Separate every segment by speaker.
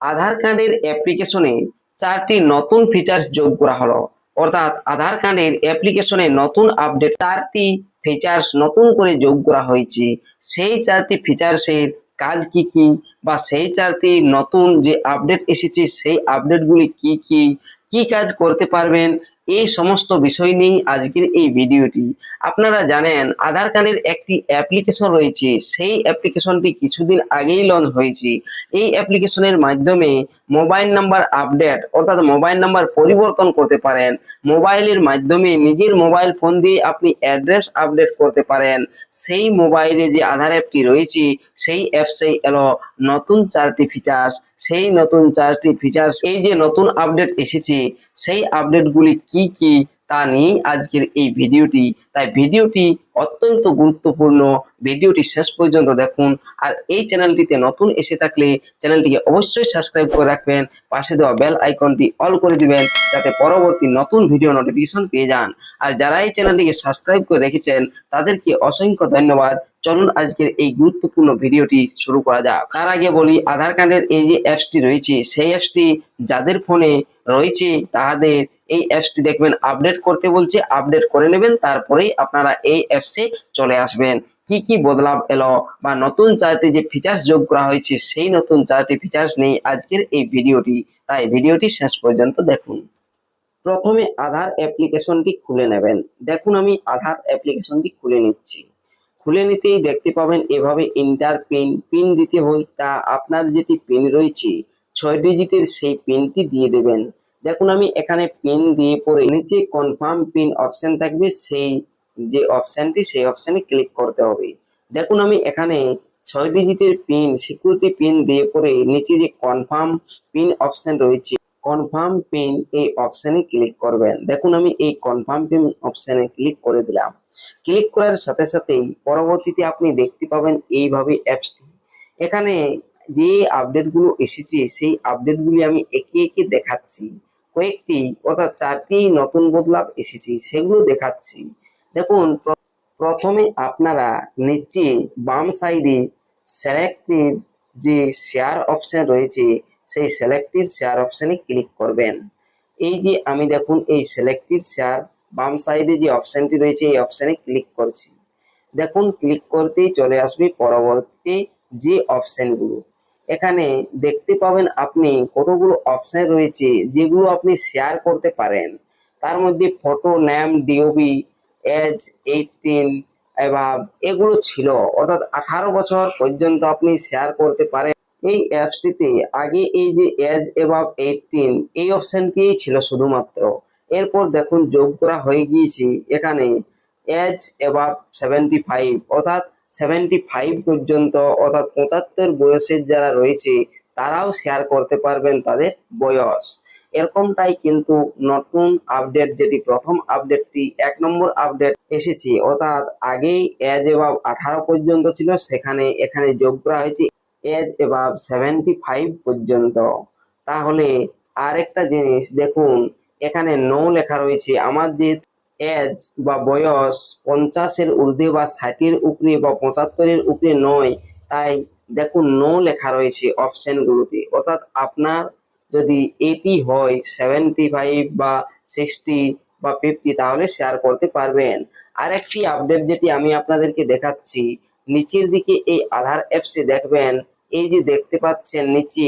Speaker 1: আধার কার্ডের অ্যাপ্লিকেশনে 4টি নতুন ফিচার্স যোগ করা হলো। অর্থাৎ আধার কার্ডের অ্যাপ্লিকেশনে নতুন আপডেট 4টি ফিচার্স নতুন করে যোগ করা হয়েছে। সেই 4টি ফিচার্সের কাজ কি কি, বা সেই 4টি নতুন যে আপডেট এসেছে সেই আপডেটগুলি কি কি, কি কাজ করতে পারবেন, এই সমস্ত বিষয় নিয়ে আজকের এই ভিডিওটি। আপনারা জানেন আধার কার্ডের একটি অ্যাপ্লিকেশন রয়েছে, সেই অ্যাপ্লিকেশনটি কিছুদিন আগেই লঞ্চ হয়েছে। এই অ্যাপ্লিকেশনের মাধ্যমে মোবাইল নাম্বার আপডেট অর্থাৎ মোবাইল নাম্বার পরিবর্তন করতে পারেন। মোবাইলের মাধ্যমে নিজের মোবাইল ফোন দিয়ে আপনি অ্যাড্রেস আপডেট করতে পারেন। সেই মোবাইলে যে আধার অ্যাপটি রয়েছে সেই অ্যাপসে এলো নতুন 4টি ফিচার্স। সেই নতুন 4টি ফিচার্স, এই যে নতুন আপডেট এসেছে সেই আপডেটগুলি কি কি তা নিয়ে আজকের এই ভিডিওটি। তাই ভিডিওটি অত্যন্ত গুরুত্বপূর্ণ, ভিডিওটি শেষ পর্যন্ত দেখুন। আর এই চ্যানেলটিতে নতুন এসে থাকলে চ্যানেলটিকে অবশ্যই সাবস্ক্রাইব করে রাখবেন, পাশে দেওয়া বেল আইকনটি অল করে দিবেন যাতে পরবর্তী নতুন ভিডিও নোটিফিকেশন পেয়ে যান। আর যারা এই চ্যানেলটিকে সাবস্ক্রাইব করে রেখেছেন তাদেরকে অসংখ্য ধন্যবাদ। চলুন আজকের এই গুরুত্বপূর্ণ ভিডিওটি শুরু করা যাক। তার আগে বলি, আধার কার্ডের এই যে অ্যাপসটি রয়েছে সেই অ্যাপসটি যাদের ফোনে রয়েছে তাদের এই অ্যাপসটি দেখবেন আপডেট করতে বলছে, আপডেট করে নেবেন, তারপরেই আপনারা এই অ্যাপসে চলে আসবেন। কি কি বদলাব এলো বা নতুন 4টি যে ফিচার্স যোগ করা হয়েছে সেই নতুন 4টি ফিচার্স নেই আজকের এই ভিডিওটি। তাই ভিডিওটি শেষ পর্যন্ত দেখুন। প্রথমে আধার অ্যাপ্লিকেশনটি খুলে নেবেন। দেখুন আমি আধার অ্যাপ্লিকেশনটি খুলে নিচ্ছি। খুলে নিতেই দেখতে পাবেন এভাবে ইন্টার পিন দিতে হয়। তা আপনার যেটি পিন রয়েছে 6 ডিজিটের সেই পিনটি দিয়ে দেবেন। দেখুন আমি এখানে পিন দিয়ে পরে নিচে কনফার্ম পিন অপশন থাকবে, সেই যে অপশনটি সেই অপশনে ক্লিক করতে হবে। দেখুন আমি এখানে 6 ডিজিটের পিন সিকিউরিটি পিন দিয়ে পরে নিচে যে কনফার্ম পিন অপশন রয়েছে কনফার্ম পিন এই অপশনে ক্লিক করবেন। দেখুন আমি এই কনফার্ম পিন অপশনে ক্লিক করে দিলাম। ক্লিক করার সাথে সাথেই পরবর্তীতে আপনি দেখতে পাবেন এইভাবে অ্যাপসটি। এখানে যে আপডেটগুলো এসেছে সেই আপডেটগুলি আমি একে একে দেখাচ্ছি। কয়েকটি অর্থাৎ 4টি নতুন বদলাব এসেছে সেগুলো দেখাচ্ছি। দেখুন প্রথমে আপনারা নিচে বাম সাইডে সিলেক্টিভ যে শেয়ার অপশন রয়েছে সেই সিলেক্টিভ শেয়ার অপশনে ক্লিক করবেন। এই যে আমি দেখুন এই সিলেক্টিভ শেয়ার বাম সাইডে যে অপশনটি রয়েছে এই অপশনে ক্লিক করছি। দেখুন ক্লিক করতেই চলে আসবে পরবর্তীতে যে অপশনগুলো। এখানে দেখতে পাবেন আপনি কতগুলো অপশন রয়েছে যেগুলো আপনি শেয়ার করতে পারেন। তার মধ্যে ফটো, নেম, ডিওবি, এজ 18 এবং এগুলো ছিল, অর্থাৎ 18 বছর পর্যন্ত আপনি শেয়ার করতে পারেন। এই অ্যাপসটিতে আগে এই যে এজ এবাব 18 এই অপশনটি ছিল শুধুমাত্র। এরপর দেখুন যোগ করা হয়ে গিয়েছে এখানে এজ এবাব 75, অর্থাৎ 75 পর্যন্ত, অর্থাৎ 75 বয়সের যারা রয়েছে তারাও শেয়ার করতে পারবেন তাদের বয়স। এরকমটাই কিন্তু নতুন আপডেট, যেটি প্রথম আপডেটটি 1 নম্বর আপডেট এসেছে, অর্থাৎ আগেই এজ এবাব 18 পর্যন্ত ছিল, সেখানে এখানে যোগ করা হয়েছে এজ এবাব 75 পর্যন্ত। তাহলে আরেকটা জিনিস দেখুন এখানে নো লেখা রয়েছে। আমার যে এজ বা বয়স 50-এর ঊর্ধ্বে বা 60-এর উপরে বা 75-এর উপরে নয়, তাই দেখুন নো লেখা রয়েছে অপশনগুলোতে। অর্থাৎ আপনার যদি 80 হয়, 75 বা 60 বা 50 তাহলে শেয়ার করতে পারবেন। আরেকটি আপডেট যেটি আমি আপনাদেরকে দেখাচ্ছি, নিচের দিকে এই আধার অ্যাপসে দেখবেন এই যে দেখতে পাচ্ছেন নিচে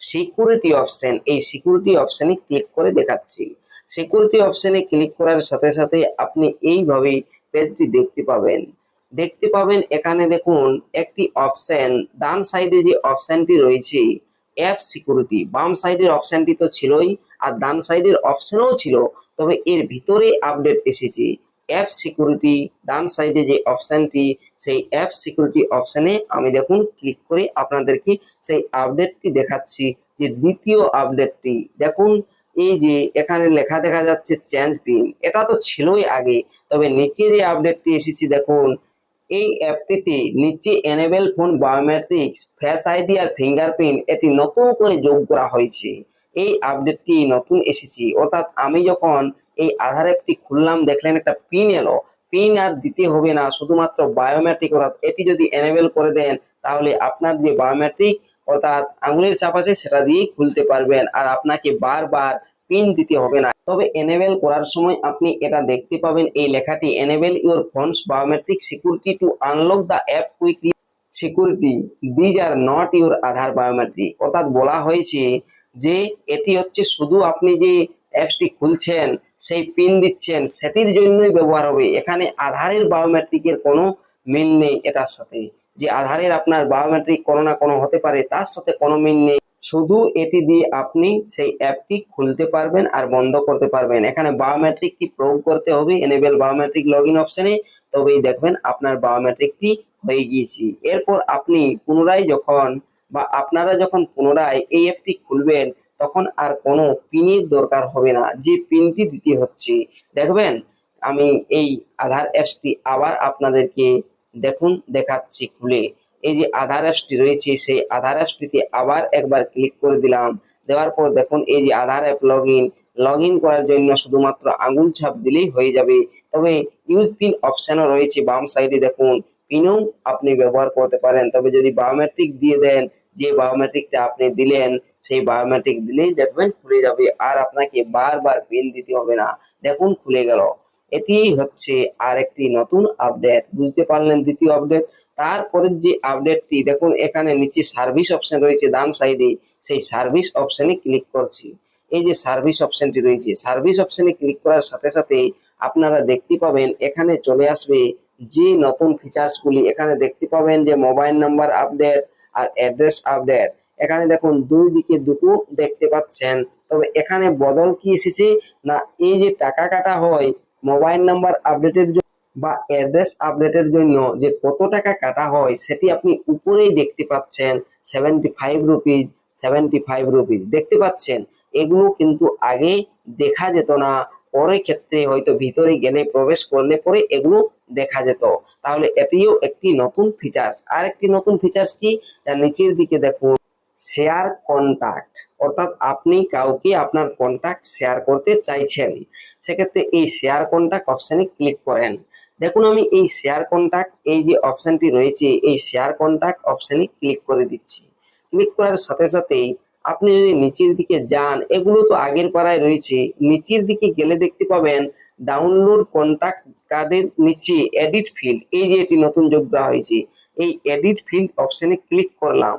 Speaker 1: সিকিউরিটি অপশন, এই সিকিউরিটি অপশনে ক্লিক করে দেখাচ্ছি। সিকিউরিটি অপশনে ক্লিক করার সাথে সাথে আপনি এইভাবে পেজটি দেখতে পাবেন এখানে দেখুন একটি অপশন, ডান সাইডে যে অপশনটি রয়েছে অ্যাপ সিকিউরিটি, বাম সাইডের অপশনটি তো ছিলই আর ডান সাইডের অপশনও ছিল, তবে এর ভিতরে আপডেট এসেছে অ্যাপ সিকিউরিটি। ডান সাইডে যে অপশনটি সেই অ্যাপ সিকিউরিটি অপশনে আমি দেখুন ক্লিক করে আপনাদেরকে সেই আপডেটটি দেখাচ্ছি। যে দ্বিতীয় আপডেটটি দেখুন, এই যে এখানে লেখা দেখা যাচ্ছে চেঞ্জ পিন, এটা তো ছিলই আগে, তবে নিচে যে আপডেটটি এসেছে দেখুন এই অ্যাপটিতে নিচে enable phone biometrics, face ID আর ফিঙ্গারপ্রিন্ট এটি নতুন করে যোগ করা হয়েছে। এই আপডেটটি নতুন এসেছে, অর্থাৎ আমি যখন এই আধার অ্যাপটি খুললাম দেখলেন একটা পিন এলো, পিন আর দিতে হবে না, শুধুমাত্র বায়োমেট্রিক, অর্থাৎ এটি যদি এনেবল করে দেন তাহলে আপনার যে বায়োমেট্রিক অর্থাৎ আঙুলের চাপ আছে সেটা দিয়েই খুলতে পারবেন, আর আপনাকে বারবার পিন দিতে হবে না। তবে এনেবেল করার সময় আপনি এটা দেখতে পাবেন এই লেখাটি, enable your phones biometric security to unlock the app quickly security, these are not your Aadhaar biometric. অর্থাৎ বলা হয়েছে যে এটি হচ্ছে শুধু আপনি যে অ্যাপসটি খুলছেন সেই পিন দিচ্ছেন সেটির জন্যই ব্যবহার হবে, এখানে আধারের বায়োমেট্রিকের কোনো মিল নেই এটার সাথে। যে আধারের আপনার বায়োমেট্রিক কোনো না কোনো হতে পারে, তার সাথে কোনো মিল নেই। শুধু এটি দিয়ে আপনি সেই অ্যাপটি খুলতে পারবেন আর বন্ধ করতে পারবেন। এখানে বায়োমেট্রিকটি প্রয়োগ করতে হবে এনেবেল বায়োমেট্রিক লগ ইন অপশনে, তবেই দেখবেন আপনার বায়োমেট্রিকটি হয়ে গিয়েছে। এরপর আপনি পুনরায় যখন বা আপনারা যখন পুনরায় এই অ্যাপটি খুলবেন তখন আর কোনো পিনের দরকার হবে না, যে পিনটি দিতে হচ্ছে। দেখবেন আমি এই আধার অ্যাপসটি আবার আপনাদেরকে দেখাচ্ছি খুলে। এই যে আধার অ্যাপসটি রয়েছে সেই আধার অ্যাপসটিতে আবার একবার ক্লিক করে দিলাম। দেওয়ার পর দেখুন এই যে আধার অ্যাপ লগ ইন করার জন্য শুধুমাত্র আঙুল ছাপ দিলেই হয়ে যাবে। তবে ইউজ পিন অপশনও রয়েছে বাম সাইডে, দেখুন পিনও আপনি ব্যবহার করতে পারেন। তবে যদি বায়োমেট্রিক দিয়ে দেন, যে বায়োমেট্রিকটা আপনি দিলেন সেই বায়োমেট্রিক দিলেই দেখবেন খুলে যাবে, আর আপনাকে বারবার পিন দিতে হবে না। দেখুন খুলে গেল। এটি হচ্ছে আর একটি নতুন আপডেট, বুঝতে পারলেন দ্বিতীয় আপডেট। তারপরে যে আপডেটটি দেখুন এখানে নিচে সার্ভিস অপশন রয়েছে ডান সাইডে, সেই সার্ভিস অপশনে ক্লিক করছি। এই যে সার্ভিস অপশনটি রয়েছে, সার্ভিস অপশনে ক্লিক করার সাথে সাথে আপনারা দেখতে পাবেন এখানে চলে আসবে যে নতুন ফিচার্সগুলি। এখানে দেখতে পাবেন যে মোবাইল নাম্বার আপডেট আর অ্যাড্রেস আপডেট। এখানে দেখুন দুই দিকে দুটো দেখতে পাচ্ছেন। তবে এখানে বদল কি এসেছে না, এই যে টাকা কাটা হয় মোবাইল নাম্বার আপডেটের জন্য বা অ্যাড্রেস আপডেটের জন্য যে কত টাকা কাটা হয় সেটি আপনি উপরেই দেখতে পাচ্ছেন, 75 রুপিজ দেখতে পাচ্ছেন। এগুলো কিন্তু আগে দেখা যেত না, পরে ক্ষেত্রে হয়তো ভিতরে গেলে প্রবেশ করলে পরে এগুলো দেখা যেত। তাহলে এটিও একটি নতুন ফিচার্স। আর একটি নতুন ফিচার্স কি, তার নিচের দিকে দেখুন শেয়ার কন্টাক্ট, অর্থাৎ আপনি কাউকে আপনার কন্টাক্ট শেয়ার করতে চাইছেন, সেক্ষেত্রে এই শেয়ার কন্টাক্ট অপশনে ক্লিক করেন। দেখুন আমি এই শেয়ার কন্টাক্ট এই যে অপশনটি রয়েছে এই শেয়ার কন্টাক্ট অপশনে ক্লিক করে দিচ্ছি। ক্লিক করার সাথে সাথেই আপনি যদি নিচের দিকে যান, এগুলো তো আগের পাড়ায় রয়েছে, নিচের দিকে গেলে দেখতে পাবেন ডাউনলোড কন্টাক্ট কার্ডের নিচে এডিট ফিল্ড, এই যে এটি নতুন যোগ করা হয়েছে, এই এডিট ফিল্ড অপশনে ক্লিক করলাম।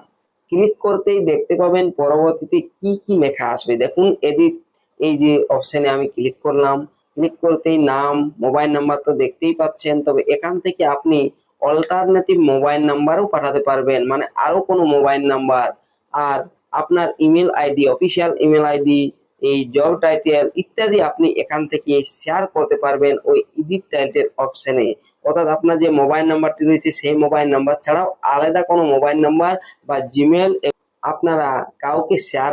Speaker 1: ক্লিক করতেই দেখতে পাবেন পরবর্তীতে কি কি লেখা আসবে। দেখুন এডিট, এই যে অপশনে আমি ক্লিক করলাম, ক্লিক করতেই নাম, মোবাইল নাম্বার তো দেখতেই পাচ্ছেন। তবে এখান থেকে আপনি অল্টারনেটিভ মোবাইল নাম্বারও পাঠাতে পারবেন, মানে আরো কোনো মোবাইল নাম্বার, আর আপনার email ID, official email ID, এই জব টাইটেল ইত্যাদি আপনি এখান থেকে শেয়ার করতে পারবেন ওই এডিট টাইটেল অপশনে। অর্থাৎ আপনার যে মোবাইল নাম্বারটি রয়েছে সেই মোবাইল নাম্বার ছাড়াও আলাদা কোনো মোবাইল নাম্বার বা জিমেল আপনারা কাউকে শেয়ার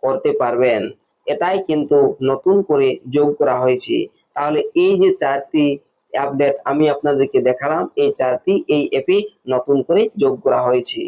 Speaker 1: করতে পারবেন। এটাই কিন্তু নতুন করে যোগ করা হয়েছে। তাহলে এই যে চারটি আপডেট আমি আপনাদেরকে দেখালাম, এই চারটি এই অ্যাপে নতুন করে যোগ করা হয়েছে।